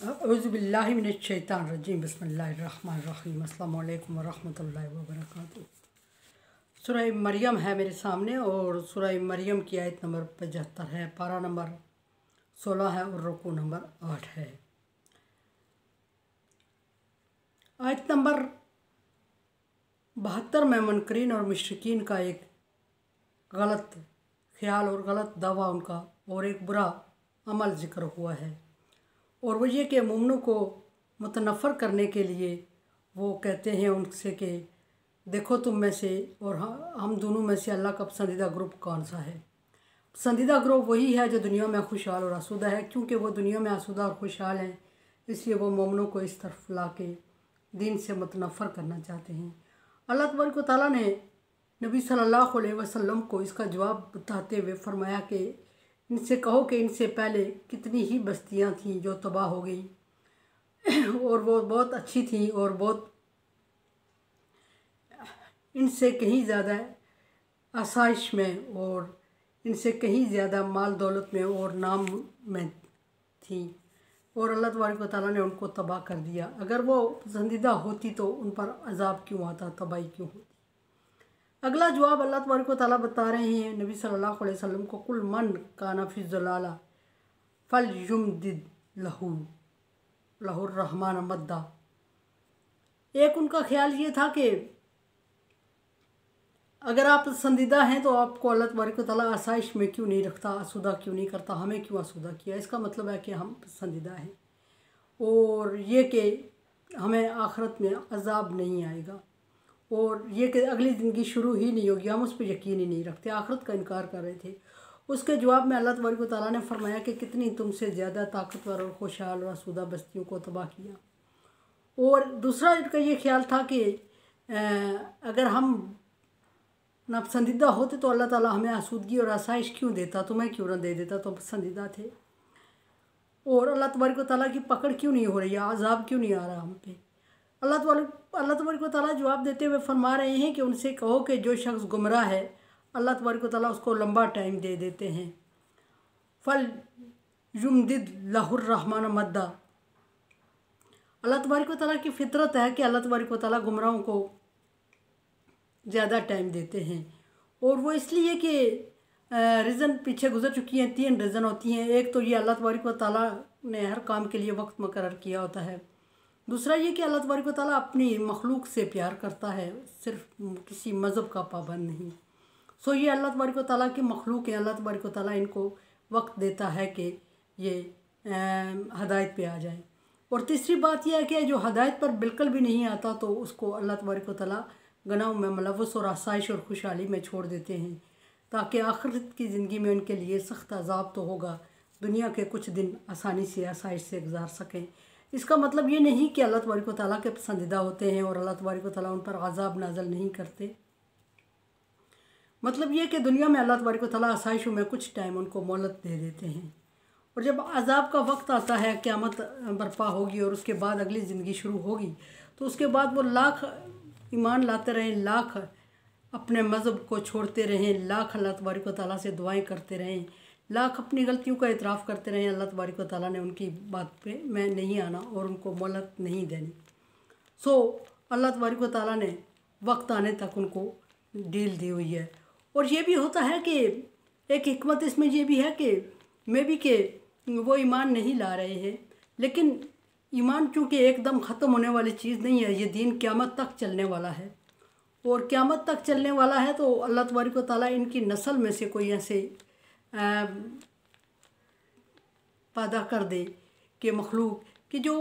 औज़ुबिल्लाहिमिनश्शैतानिर्रजीम बिस्मिल्लाहिर्रहमानिर्रहीम अस्सलामु अलैकुम वरहमतुल्लाहि वबरकातुहू। सूरह मरियम है मेरे सामने और सूरह मरियम की आयत नंबर 75 है, पारा नंबर 16 है और रुकू नंबर 8 है। आयत नंबर 72 में मुनकरीन और मुशरिकीन का एक गलत ख्याल और गलत दावा उनका और एक बुरा अमल ज़िक्र हुआ है, और वो ये कि मोमिनों को मुतनफ़र करने के लिए वो कहते हैं उनसे कि देखो तुम में से और हम दोनों में से अल्लाह का पसंदीदा ग्रुप कौन सा है। पसंदीदा ग्रुप वही है जो दुनिया में खुशहाल और आसूदा है। क्योंकि वो दुनिया में आसूदा और खुशहाल हैं, इसलिए वो मोमिनों को इस तरफ ला के दीन से मुतनफ़र करना चाहते हैं। अल्लाह तबारक व तआला ने नबी सल्लल्लाहु अलैहि वसल्लम को इसका जवाब बताते हुए फरमाया कि इनसे कहो कि इनसे पहले कितनी ही बस्तियां थीं जो तबाह हो गई और वो बहुत अच्छी थीं और बहुत इनसे कहीं ज़्यादा आसाइश में और इनसे कहीं ज़्यादा माल दौलत में और नाम में थीं, और अल्लाह तबारक व तआला ने उनको तबाह कर दिया। अगर वो पसंदीदा होती तो उन पर अजाब क्यों आता, तबाही क्यों होती। अगला जवाब अल्लाह तबारक व तआला बता रहे हैं नबी सल्लल्लाहु अलैहि वसल्लम को, कुल मन काना फी ज़लाला फल युमदिद लहुर रहमान मद्दा। एक उनका ख्याल ये था कि अगर आप पसंदीदा हैं तो आपको अल्लाह तबारक व तआला आसाइश में क्यों नहीं रखता, आसूदा क्यों नहीं करता, हमें क्यों आसूदा किया। इसका मतलब है कि हम पसंदीदा हैं और ये कि हमें आखिरत में अजाब नहीं आएगा, और ये कि अगली ज़िंदगी शुरू ही नहीं होगी, हम उस पर यकीन ही नहीं रखते, आखिरत का इनकार कर रहे थे। उसके जवाब में अल्लाह तबारक व तआला ने फरमाया कि कितनी तुमसे ज़्यादा ताकतवर और खुशहाल और आसूदा बस्तियों को तबाह किया। और दूसरा इनका ये ख्याल था कि अगर हम नापसंदीदा होते तो अल्लाह ताला हमें आसूदगी और आसाइश क्यों देता, तुम्हें क्यों ना दे देता, तो पसंदीदा थे। और अल्लाह तबारक व तआला की पकड़ क्यों नहीं हो रही है, अजाब क्यों नहीं आ रहा हम पे। अल्लाह तबारक व तआला जवाब देते हुए फरमा रहे हैं कि उनसे कहो कि जो शख्स गुमराह है अल्लाह तबारक व तआला उसको लंबा टाइम दे देते हैं। फल युमदिद लहुर रहमान मद्दा। अल्लाह तबारक व तआला की फितरत है कि अल्लाह तबारक व तआला गुमराहों को ज़्यादा टाइम देते हैं, और वो इसलिए कि रीज़न पीछे गुजर चुकी हैं। 3 रीज़न होती हैं। एक तो ये अल्लाह तबारक व तआला ने हर काम के लिए वक्त मुकर्रर किया होता है। दूसरा ये कि अल्लाह तबारक व तआला अपनी मखलूक से प्यार करता है, सिर्फ किसी मज़हब का पाबंद नहीं। सो ये अल्लाह तबारक व तआला की मखलूक है, अल्लाह तबारक व तआला इनको वक्त देता है कि ये हदायत पे आ जाए। और तीसरी बात यह है कि जो हदायत पर बिल्कुल भी नहीं आता तो उसको अल्लाह तबारक व तआला गुनाहों में मुलव्वस और आसाइश और खुशहाली में छोड़ देते हैं, ताकि आखिरत की ज़िंदगी में उनके लिए सख्त अजाब तो होगा, दुनिया के कुछ दिन आसानी से आसाइश से गुजार सकें। इसका मतलब ये नहीं कि अल्लाह तबारक व तआला के पसंदीदा होते हैं और अल्लाह तबारक व तआला उन पर अजाब नाज़िल नहीं करते। मतलब ये कि दुनिया में अल्लाह तबारक व तआला आसाइशों में कुछ टाइम उनको मोहलत दे देते हैं, और जब अजाब का वक्त आता है, क़यामत बर्पा होगी और उसके बाद अगली ज़िंदगी शुरू होगी, तो उसके बाद वो लाख ईमान लाते रहें, लाख अपने मज़हब को छोड़ते रहें, लाख अल्लाह तबारक व तआला से दुआएं करते रहें, लाख अपनी गलतियों का इतराफ़ करते रहें, अल्लाह तबारक व तआला ने उनकी बात पे मैं नहीं आना और उनको मोहलत नहीं देनी। सो अल्लाह तबारक व तआला ने वक्त आने तक उनको डील दी हुई है। और ये भी होता है कि एक हिकमत इसमें ये भी है कि मे भी कि वो ईमान नहीं ला रहे हैं, लेकिन ईमान चूँकि एकदम ख़त्म होने वाली चीज़ नहीं है, ये दीन क़यामत तक चलने वाला है, और क़यामत तक चलने वाला है तो अल्लाह तबारक व तआला इनकी नस्ल में से कोई ऐसे पैदा कर दे कि मखलूक कि जो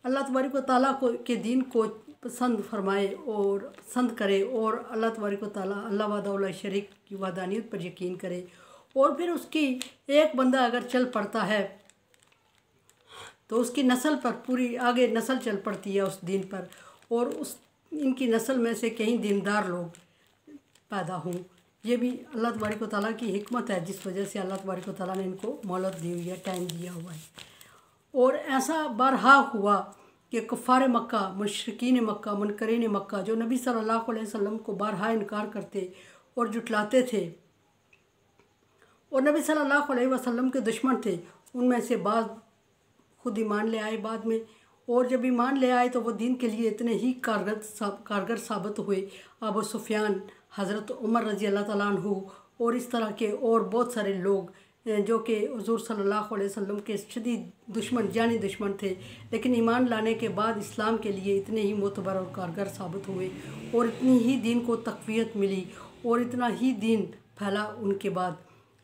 अल्लाह तबारक व तआला को के दीन को पसंद फरमाए और पसंद करे, और अल्लाह तबारक व तआला अल्लाह वहदहू शरीक की वहदानियत पर यकीन करे। और फिर उसकी एक बंदा अगर चल पड़ता है तो उसकी नस्ल पर पूरी आगे नस्ल चल पड़ती है उस दीन पर, और उस इनकी नस्ल में से कई दीनदार लोग पैदा हों। ये भी अल्लाह तबारक व तआला की हिकमत है, जिस वजह से अल्लाह तबारक व तआला ने इनको मोहलत दी हुई है, टाइम दिया हुआ है। और ऐसा बारहा हुआ कि कुफ़ार मक्का, मुशरिकीन मक्का, मुनकरीन मक्का जो नबी सल्लल्लाहु अलैहि वसल्लम को बारहा इनकार करते और जुटलाते थे और नबी सल्लल्लाहु अलैहि वसल्लम के दुश्मन थे, उनमें से बाज़ खुद ईमान ले आए बाद में, और जब ईमान ले आए तो वो दीन के लिए इतने ही कारगर साबित हुए। अबू सुफियान, हज़रत उमर रज़ी अल्लाह ताला अन्हु और इस तरह के और बहुत सारे लोग जो कि हुज़ूर सल्लल्लाहु अलैहि वसल्लम के शदीद दुश्मन, जानी दुश्मन थे, लेकिन ईमान लाने के बाद इस्लाम के लिए इतने ही मोतबर और कारगर साबित हुए और इतनी ही दीन को तक़वियत मिली और इतना ही दीन फैला उनके बाद।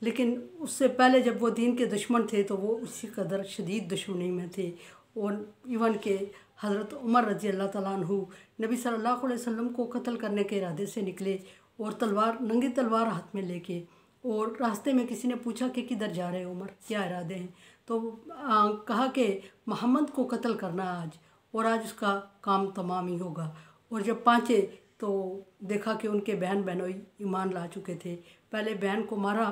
लेकिन उससे पहले जब वो दीन के दुश्मन थे तो वो उसी कदर शदीद दुश्मनी में थे। और इवन के हज़रत उमर रज़ी अल्लाह ताला अन्हु नबी सल्लल्लाहु अलैहि वसल्लम को कत्ल करने के इरादे से निकले और तलवार, नंगी तलवार हाथ में लेके, और रास्ते में किसी ने पूछा कि किधर जा रहे हो उमर, क्या इरादे हैं? तो कहा कि मोहम्मद को कत्ल करना आज, और आज उसका काम तमाम ही होगा। और जब पहुँचे तो देखा कि उनके बहन बहनोई ईमान ला चुके थे। पहले बहन को मारा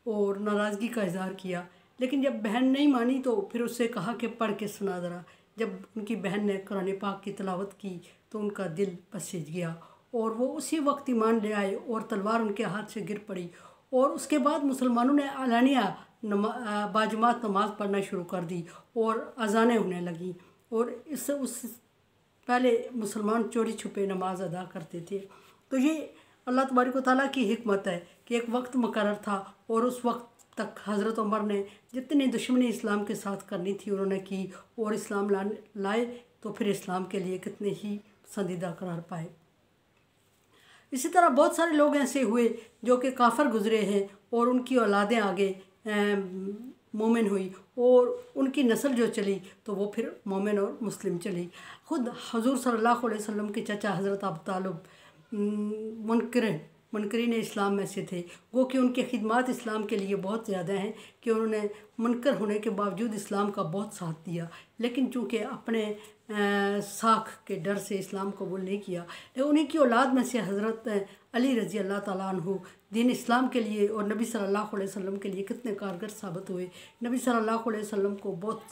और नाराज़गी का इजहार किया, लेकिन जब बहन नहीं मानी तो फिर उससे कहा कि पढ़ के सुना ज़रा। जब उनकी बहन ने कुरान पाक की तिलावत की तो उनका दिल पसीज गया और वो उसी वक्त ईमान ले आए और तलवार उनके हाथ से गिर पड़ी। और उसके बाद मुसलमानों ने आलानिया बाजमात नमाज़ पढ़ना शुरू कर दी और अजानें होने लगीं। और इससे उस पहले मुसलमान चोरी छुपे नमाज अदा करते थे। तो ये अल्लाह तबारक व तआला की हिकमत है कि एक वक्त मुकर्रर था और उस वक्त तक हज़रत उमर ने जितनी दुश्मनी इस्लाम के साथ करनी थी उन्होंने की, और इस्लाम लाए तो फिर इस्लाम के लिए कितने ही पसंदीदा करार पाए। इसी तरह बहुत सारे लोग ऐसे हुए जो कि काफ़र गुज़रे हैं और उनकी औलादें आगे मोमिन हुई और उनकी नस्ल जो चली तो वो फिर मोमिन और मुस्लिम चली। ख़ुद हुज़ूर सल्लल्लाहु अलैहि वसल्लम के चाचा हज़रत अबू तालिब मुनकरीन इस्लाम में से थे। वो कि उनके खिदमात इस्लाम के लिए बहुत ज़्यादा हैं कि उन्होंने मुनकर होने के बावजूद इस्लाम का बहुत साथ दिया, लेकिन चूँकि अपने साख के डर से इस्लाम कबूल नहीं किया। लेकिन उन्हीं की औलाद में से हज़रत अली रज़ी अल्लाह ताला अन्हु दीन इस्लाम के लिए और नबी सल्लल्लाहु अलैहि वसल्लम के लिए कितने कारगर साबित हुए। नबी सल्लल्लाहु अलैहि वसल्लम को बहुत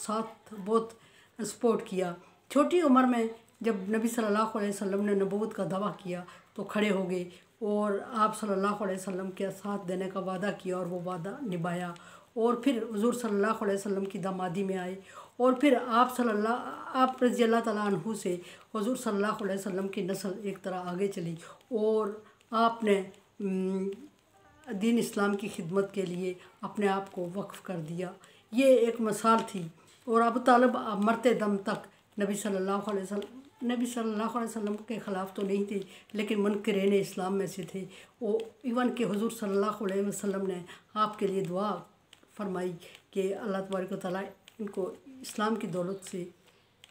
सपोर्ट किया। छोटी उम्र में जब नबी सल्लल्लाहु अलैहि वसल्लम ने नबूवत का दावा किया तो खड़े हो गए और आप सल्लल्लाहु अलैहि वसल्लम के साथ देने का वादा किया और वो वादा निभाया। और फिर हुज़ूर सल्लल्लाहु अलैहि वसल्लम की दामादी में आए और फिर आप रज़ी अल्लाह ताला अन्हु से हुज़ूर सल्लल्लाहु अलैहि वसल्लम की नस्ल एक तरह आगे चली और आपने दीन इस्लाम की खिदमत के लिए अपने आप को वक्फ़ कर दिया। ये एक मिसाल थी। और अबू तालिब मरते दम तक नबी सल्लल्लाहु अलैहि वसल्लम के ख़िलाफ़ तो नहीं थे, लेकिन मुनकिरीन इस्लाम में से थे। वो इवन के हुज़ूर सल्लल्लाहु अलैहि वसल्लम ने आपके लिए दुआ फरमाई कि अल्लाह तबारक व तआला इनको इस्लाम की दौलत से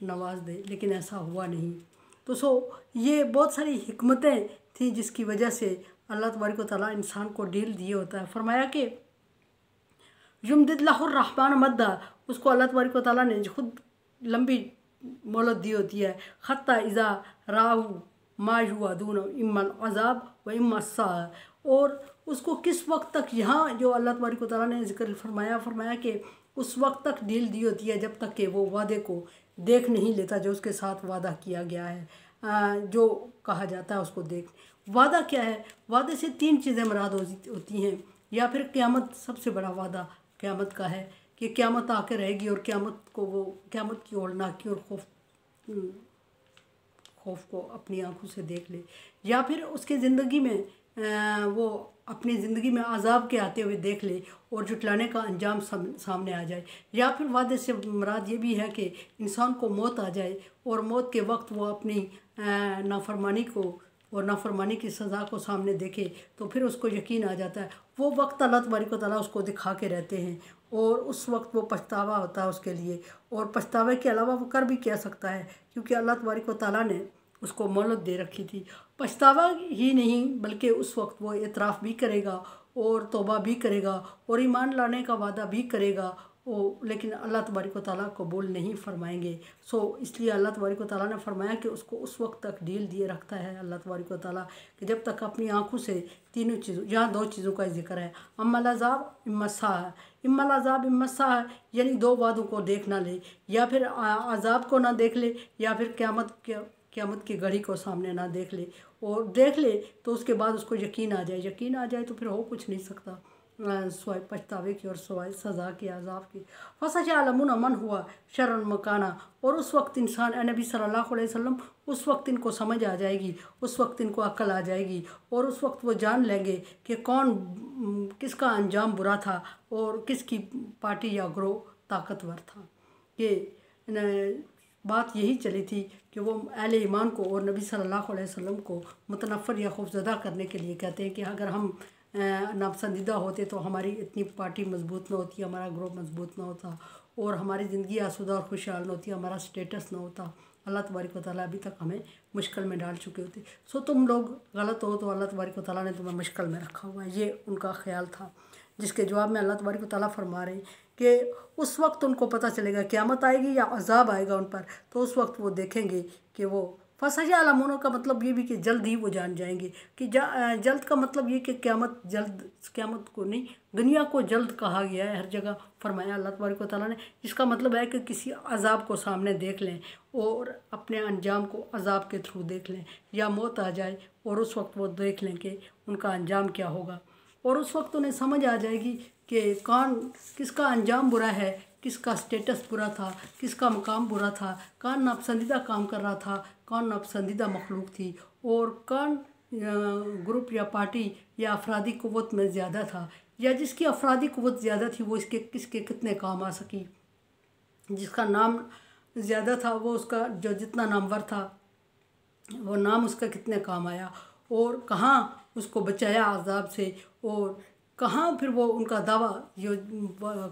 नवाज दे, लेकिन ऐसा हुआ नहीं। तो ये बहुत सारी हिकमतें थी जिसकी वजह से अल्लाह तबारक व तआला इंसान को डील दिए होता है। फरमाया कि युमदिदुल्लाहुर रहमान मद्दा, उसको अल्लाह तबारक व तआला ने खुद लंबी मोहलत दी होती है। खत्ता इज़ा राहू मा युअदून इम्मल अज़ाब व इम्मा अस्सा, और उसको किस वक्त तक, यहाँ जो अल्लाह तबारक व तआला ने जिक्र फरमाया कि उस वक्त तक डील दी होती है जब तक कि वो वादे को देख नहीं लेता जो उसके साथ वादा किया गया है। जो कहा जाता है उसको देख। वादा क्या है? वादे से तीन चीज़ें मुराद होती हैं, या फिर क़यामत सबसे बड़ा वादा क़यामत का है कि क़यामत आके रहेगी और क़यामत की होलनाकी और खौफ को अपनी आंखों से देख ले, या फिर उसके ज़िंदगी में वो अपनी ज़िंदगी में अज़ाब के आते हुए देख ले और जुटलाने का अंजाम सामने आ जाए। या फिर वादे से मुराद ये भी है कि इंसान को मौत आ जाए और मौत के वक्त वो अपनी नाफरमानी को और नाफरमानी की सज़ा को सामने देखे तो फिर उसको यकीन आ जाता है। वो वक्त अल्लाह तबारक व तआला उसको दिखा के रहते हैं और उस वक्त वो पछतावा होता है उसके लिए, और पछतावे के अलावा वो कर भी क्या सकता है क्योंकि अल्लाह तबारक व तआला ने उसको मोहलत दे रखी थी। पछतावा ही नहीं बल्कि उस वक्त वो एतराफ़ भी करेगा और तौबा भी करेगा और ईमान लाने का वादा भी करेगा, लेकिन अल्लाह तबारक व तआला कबूल नहीं फरमाएंगे। इसलिए अल्लाह तबारक व तआला ने फरमाया कि उसको उस वक्त तक डील दिए रखता है अल्लाह तबारक व तआला कि जब तक अपनी आँखों से तीनों चीज़ों, यहाँ दो चीज़ों का जिक्र है, अम्मल अज़ाब इम्मा साह, यानी दो वादों को देख ना ले, या फिर अज़ाब को ना देख ले, या फिर क़यामत की घड़ी को सामने ना देख ले, और देख ले तो उसके बाद उसको यकीन आ जाए तो फिर हो कुछ नहीं सकता। सवाए पछतावे की और सवाए सज़ा की, अजाब की। फसयअलमुन मन हुआ शर्रन मकाना, और उस वक्त इंसान नबी सल्लल्लाहु अलैहि वसल्लम उस वक्त इनको समझ आ जाएगी, उस वक्त इनको अक्ल आ जाएगी, और उस वक्त वो जान लेंगे कि कौन किसका अंजाम बुरा था और किसकी पार्टी या ग्रोह ताकतवर था। कि बात यही चली थी कि वो अहले ईमान को और नबी सल्लल्लाहु अलैहि वसल्लम को मुतनफ़्फ़िर या खौफज़दा करने के लिए कहते हैं कि अगर हम नापसंदीदा होते तो हमारी इतनी पार्टी मजबूत ना होती, हमारा ग्रुप मजबूत ना होता, और हमारी ज़िंदगी आसूदा और खुशहाल ना होती, हमारा स्टेटस ना होता। अल्लाह तबारक व तआला अभी तक हमें मुश्किल में डाल चुके होते। सो तुम लोग गलत हो तो अल्लाह तबारक व तआला ने तुम्हें मुश्किल में रखा हुआ है, ये उनका ख्याल था। जिसके जवाब में अल्लाह तबारक व तआला फरमा रहे हैं कि उस वक्त उनको पता चलेगा क़यामत आएगी या अजाब आएगा उन पर, तो उस वक्त वो देखेंगे कि वो फसयअलमुन का मतलब ये भी कि जल्द ही वो जान जाएंगे कि जल्द का मतलब ये कि क़यामत जल्द, क़यामत को नहीं, दुनिया को जल्द कहा गया है हर जगह फरमाया अल्लाह तबारक व तआला ने। इसका मतलब है कि किसी अजाब को सामने देख लें और अपने अंजाम को अजाब के थ्रू देख लें, या मौत आ जाए और उस वक्त वो देख लें कि उनका अंजाम क्या होगा, और उस वक्त उन्हें समझ आ जाएगी कि कौन किसका अंजाम बुरा है, किसका स्टेटस बुरा था, किसका मकाम बुरा था, कौन नापसंदीदा काम कर रहा था, कौन नापसंदीदा मखलूक थी, और कौन ग्रुप या पार्टी या अफरादी क़ुव्वत में ज़्यादा था, या जिसकी अफरादी क़ुव्वत ज़्यादा थी वो इसके किसके कितने काम आ सकी, जिसका नाम ज़्यादा था वो उसका जो जितना नामवर था वो नाम उसका कितने काम आया, और कहाँ उसको बचाया अजाब से, और कहाँ फिर वो उनका दावा जो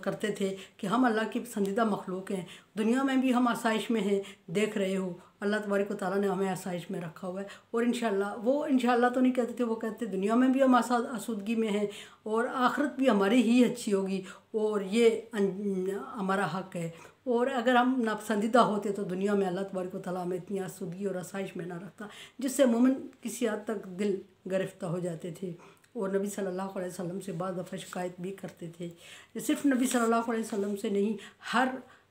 करते थे कि हम अल्लाह की पसंदीदा मखलूक हैं, दुनिया में भी हम आसाइश में हैं, देख रहे हो अल्लाह तबारक व तआला ने हमें आसाइश में रखा हुआ है, और इंशाअल्लाह वो इंशाअल्लाह तो नहीं कहते थे, वो कहते दुनिया में भी हम आसूदगी में हैं और आखिरत भी हमारी ही अच्छी होगी, और ये हमारा हक़ है, और अगर हम नापसंदीदा होते तो दुनिया में अल्लाह तबारक व तआला हमें इतनी आसूदगी और आसाइश में ना रखता, जिससे मोमिन किसी हद तक दिल गिरफ्तार हो जाते थे, और नबी सल्लल्लाहु अलैहि वसल्लम से बाद दफ़ा शिकायत भी करते थे। सिर्फ नबी सल्लल्लाहु अलैहि वसल्लम से नहीं, हर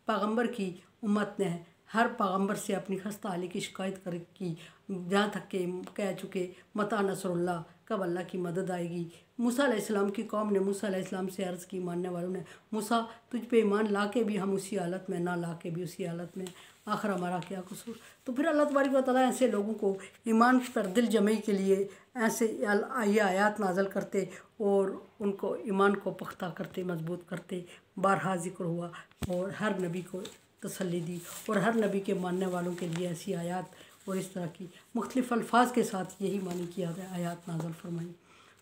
पैगंबर की उम्मत ने हर पैगंबर से अपनी खस्ता हाली की शिकायत कर की, जहाँ तक के कह चुके मता नसरुल्लाह, कब अल्लाह की मदद आएगी। मूसा अलैहिस्सलाम की कौम ने मूसा अलैहिस्सलाम से अर्ज़ की, मानने वालों ने, मूसा तुझ पे ईमान ला के भी हम उसी हालत में, ना ला के भी उसी हालत में, आखिर हमारा क्या कसूर। तो फिर अल्लाह तबारक व तआला ऐसे लोगों को ईमान पर दिल जमई के लिए ऐसे ये आयात नाज़िल करते और उनको ईमान को पुख्ता करते, मजबूत करते। बारहा ज़िक्र हुआ और हर नबी को तसल्ली दी, और हर नबी के मानने वालों के लिए ऐसी आयात और इस तरह की मुख्तलिफ़ अल्फाज के साथ यही मानी किया गया आयात नाज़िल फरमाई।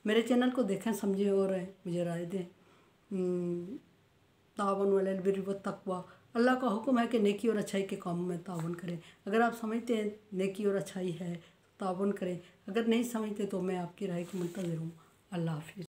मेरे चैनल को देखें, समझें और मुझे राय दें। तावन अलल बिर्रि व तक़वा, अल्लाह का हुक्म है कि नेकी और अच्छाई के कामों में तावन करें। अगर आप समझते हैं नेकी और अच्छाई है तो तावन करें, अगर नहीं समझते तो मैं आपकी राय को मुंतज़िर हूँ। अल्लाह हाफ़िज़।